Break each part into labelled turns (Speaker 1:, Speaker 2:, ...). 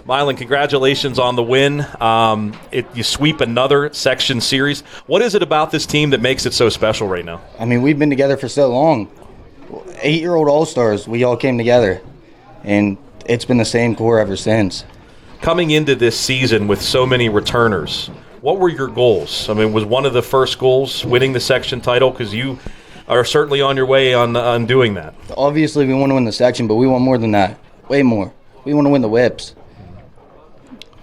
Speaker 1: Milan, congratulations on the win. You sweep another section series. What is it about this team that makes it so special right now?
Speaker 2: I mean, we've been together for so long. 8-year-old All-Stars, we all came together, and it's been the same core ever since.
Speaker 1: Coming into this season with so many returners, what were your goals? I mean, was one of the first goals winning the section title? Because you are certainly on your way on doing that.
Speaker 2: Obviously, we want to win the section, but we want more than that. Way more. We want to win the whips.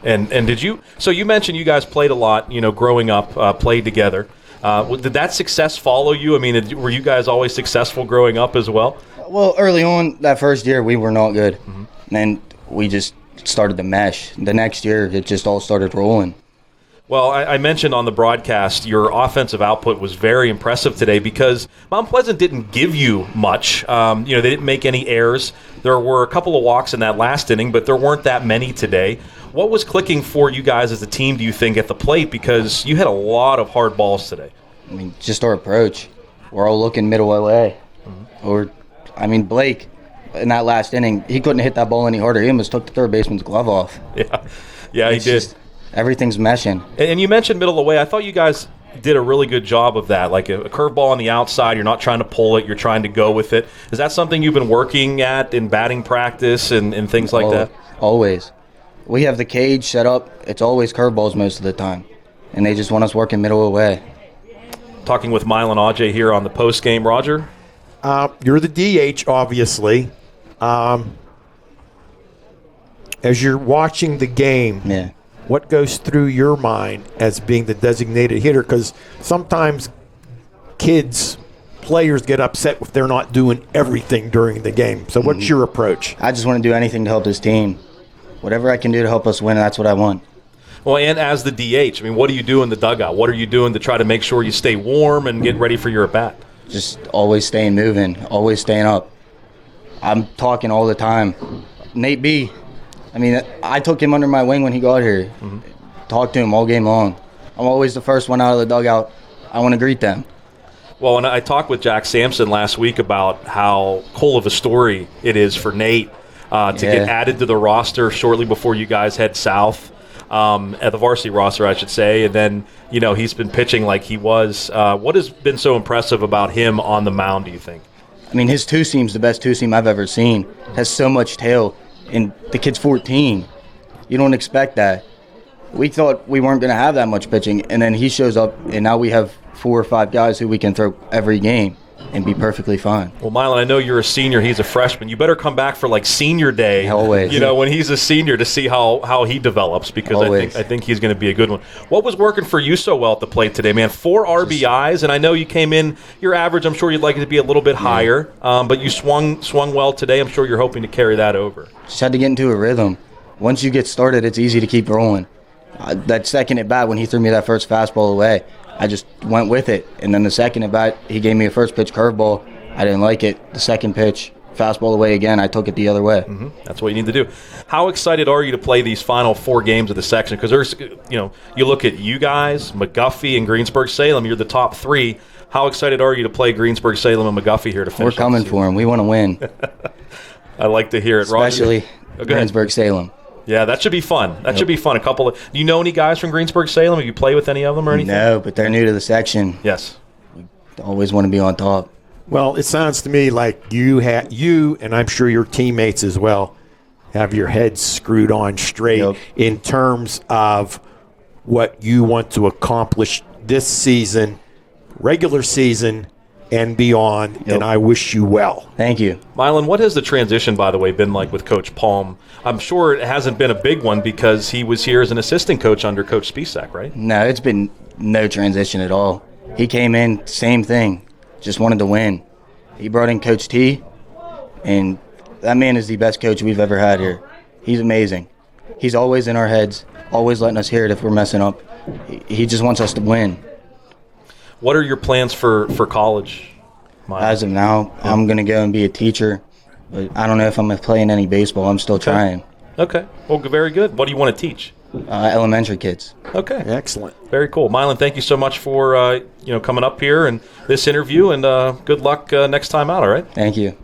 Speaker 1: And did you? So you mentioned you guys played a lot, growing up, played together. Did that success follow you? I mean, were you guys always successful growing up as well?
Speaker 2: Well, early on, that first year, we were not good. Mm-hmm. And we just started to mesh. The next year, it just all started rolling.
Speaker 1: Well, I mentioned on the broadcast your offensive output was very impressive today because Mount Pleasant didn't give you much. They didn't make any errors. There were a couple of walks in that last inning, but there weren't that many today. What was clicking for you guys as a team, do you think, at the plate? Because you had a lot of hard balls today.
Speaker 2: I mean, just our approach. We're all looking middle away. Mm-hmm. Blake, in that last inning, he couldn't hit that ball any harder. He almost took the third baseman's glove off.
Speaker 1: Yeah, he did.
Speaker 2: Everything's meshing.
Speaker 1: And you mentioned middle away. I thought you guys did a really good job of that. Like a curveball on the outside, you're not trying to pull it, you're trying to go with it. Is that something you've been working at in batting practice and things like that?
Speaker 2: Always. We have the cage set up. It's always curveballs most of the time. And they just want us working middle away.
Speaker 1: Talking with Milan Aujay here on the postgame. Roger?
Speaker 3: You're the DH, obviously. As you're watching the game, what goes through your mind as being the designated hitter? Because sometimes players get upset if they're not doing everything during the game. So what's your approach?
Speaker 2: I just want to do anything to help this team. Whatever I can do to help us win, that's what I want.
Speaker 1: Well, and as the DH, what do you do in the dugout? What are you doing to try to make sure you stay warm and get ready for your at-bat?
Speaker 2: Just always staying moving, always staying up. I'm talking all the time. Nate B., I took him under my wing when he got here. Mm-hmm. Talked to him all game long. I'm always the first one out of the dugout. I want to greet them.
Speaker 1: Well, and I talked with Jack Sampson last week about how cool of a story it is for Nate to get added to the roster shortly before you guys head south, at the varsity roster, I should say. And then, he's been pitching like he was. What has been so impressive about him on the mound, do you think?
Speaker 2: His two-seam's the best two-seam I've ever seen. Has so much tail, and the kid's 14. You don't expect that. We thought we weren't going to have that much pitching, and then he shows up, and now we have 4 or 5 guys who we can throw every game and be perfectly fine.
Speaker 1: Well, Milan, I know you're a senior. He's a freshman. You better come back for, senior day.
Speaker 2: Always.
Speaker 1: When he's a senior to see how he develops, because I think he's going to be a good one. What was working for you so well at the plate today, man? 4 RBIs, and I know you came in, your average, I'm sure you'd like it to be a little bit higher, but you swung well today. I'm sure you're hoping to carry that over.
Speaker 2: Just had to get into a rhythm. Once you get started, it's easy to keep rolling. That second at bat when he threw me that first fastball away, I just went with it. And then the second at bat, he gave me a first pitch curveball. I didn't like it. The second pitch, fastball away again, I took it the other way.
Speaker 1: Mm-hmm. That's what you need to do. How excited are you to play these final 4 games of the section? Because there's, you look at you guys, McGuffey and Greensburg-Salem, you're the top 3. How excited are you to play Greensburg-Salem and McGuffey here to finish?
Speaker 2: We're coming for him. We want to win.
Speaker 1: I like to hear it, Roger.
Speaker 2: Especially Greensburg-Salem.
Speaker 1: Yeah, that should be fun. Should be fun. Do you know any guys from Greensburg-Salem? Have you played with any of them or anything?
Speaker 2: No, but they're new to the section.
Speaker 1: Yes.
Speaker 2: We always want to be on top.
Speaker 3: Well, it sounds to me like you and I'm sure your teammates as well have your heads screwed on straight in terms of what you want to accomplish this season, regular season, and beyond, and I wish you well.
Speaker 2: Thank you.
Speaker 1: Milan, what has the transition, by the way, been like with Coach Palm? I'm sure it hasn't been a big one because he was here as an assistant coach under Coach Spisak, right?
Speaker 2: No, it's been no transition at all. He came in, same thing, just wanted to win. He brought in Coach T, and that man is the best coach we've ever had here. He's amazing. He's always in our heads, always letting us hear it if we're messing up. He just wants us to win.
Speaker 1: What are your plans for college, Milan?
Speaker 2: As of now, I'm going to go and be a teacher, but I don't know if I'm playing any baseball. I'm still trying.
Speaker 1: Okay. Well, very good. What do you want to teach?
Speaker 2: Elementary kids.
Speaker 1: Okay.
Speaker 3: Excellent.
Speaker 1: Very cool. Milan, thank you so much for coming up here and this interview, and good luck next time out, all right?
Speaker 2: Thank you.